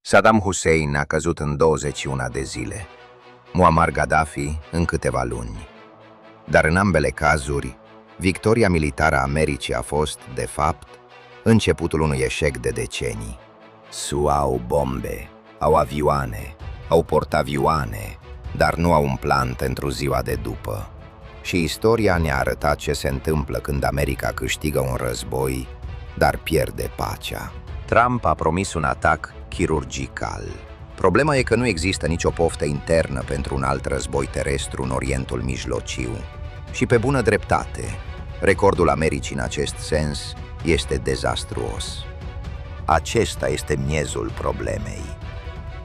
Saddam Hussein a căzut în 21 de zile, Muammar Gaddafi în câteva luni. Dar în ambele cazuri, victoria militară a Americii a fost, de fapt, începutul unui eșec de decenii. SUA au bombe, au avioane, au portavioane, dar nu au un plan pentru ziua de după. Și istoria ne-a arătat ce se întâmplă când America câștigă un război, dar pierde pacea. Trump a promis un atac chirurgical. Problema e că nu există nicio poftă internă pentru un alt război terestru în Orientul Mijlociu. Și pe bună dreptate, recordul Americii în acest sens este dezastruos. Acesta este miezul problemei.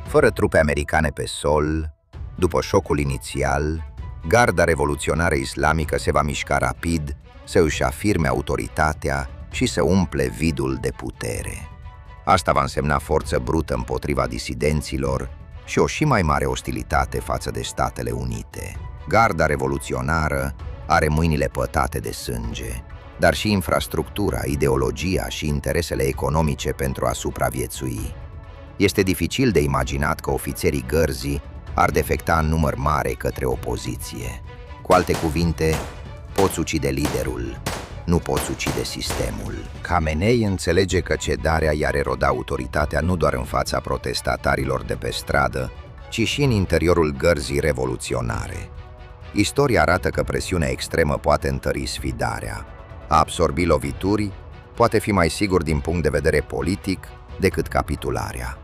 Fără trupe americane pe sol, după șocul inițial, garda revoluționară islamică se va mișca rapid să își afirme autoritatea și să umple vidul de putere. Asta va însemna forță brută împotriva disidenților și o și mai mare ostilitate față de Statele Unite. Garda revoluționară are mâinile pătate de sânge, dar și infrastructura, ideologia și interesele economice pentru a supraviețui. Este dificil de imaginat că ofițerii gărzii ar defecta în număr mare către opoziție. Cu alte cuvinte, poți ucide liderul, nu poți ucide sistemul. Khamenei înțelege că cedarea i-ar eroda autoritatea nu doar în fața protestatarilor de pe stradă, ci și în interiorul gărzii revoluționare. Istoria arată că presiunea extremă poate întări sfidarea. A absorbi lovituri poate fi mai sigur din punct de vedere politic decât capitularea.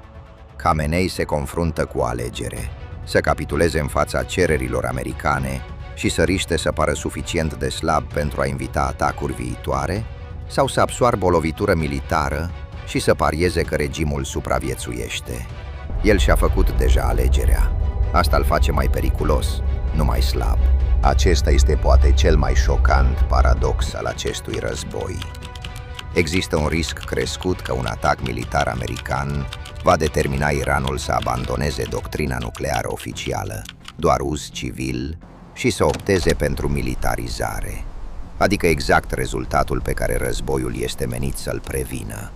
Khamenei se confruntă cu o alegere: să capituleze în fața cererilor americane și să riște să pară suficient de slab pentru a invita atacuri viitoare, sau să absoarbă o lovitură militară și să parieze că regimul supraviețuiește. El și-a făcut deja alegerea. Asta îl face mai periculos, nu mai slab. Acesta este poate cel mai șocant paradox al acestui război. Există un risc crescut că un atac militar american va determina Iranul să abandoneze doctrina nucleară oficială, doar uz civil, și să opteze pentru militarizare, adică exact rezultatul pe care războiul este menit să-l prevină.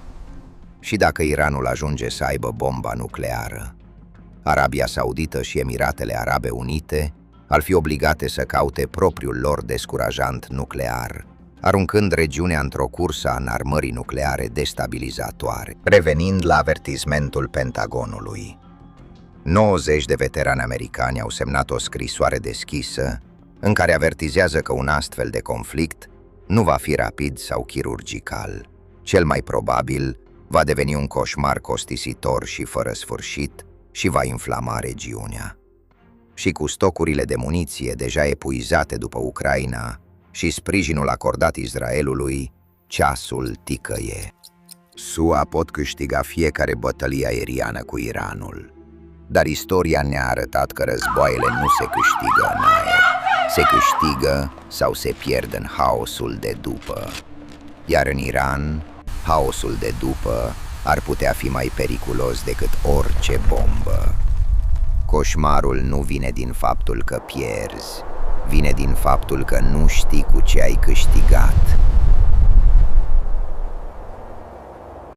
Și dacă Iranul ajunge să aibă bomba nucleară, Arabia Saudită și Emiratele Arabe Unite ar fi obligate să caute propriul lor descurajant nuclear, aruncând regiunea într-o cursă a înarmării nucleare destabilizatoare. Revenind la avertismentul Pentagonului, 90 de veterani americani au semnat o scrisoare deschisă în care avertizează că un astfel de conflict nu va fi rapid sau chirurgical. Cel mai probabil va deveni un coșmar costisitor și fără sfârșit și va inflama regiunea. Și cu stocurile de muniție deja epuizate după Ucraina și sprijinul acordat Israelului, ceasul ticăie. SUA pot câștiga fiecare bătălie aeriană cu Iranul. Dar istoria ne-a arătat că războaiele nu se câștigă în aer, se câștigă sau se pierd în haosul de după. Iar în Iran, haosul de după ar putea fi mai periculos decât orice bombă. Coșmarul nu vine din faptul că pierzi, vine din faptul că nu știi cu ce ai câștigat.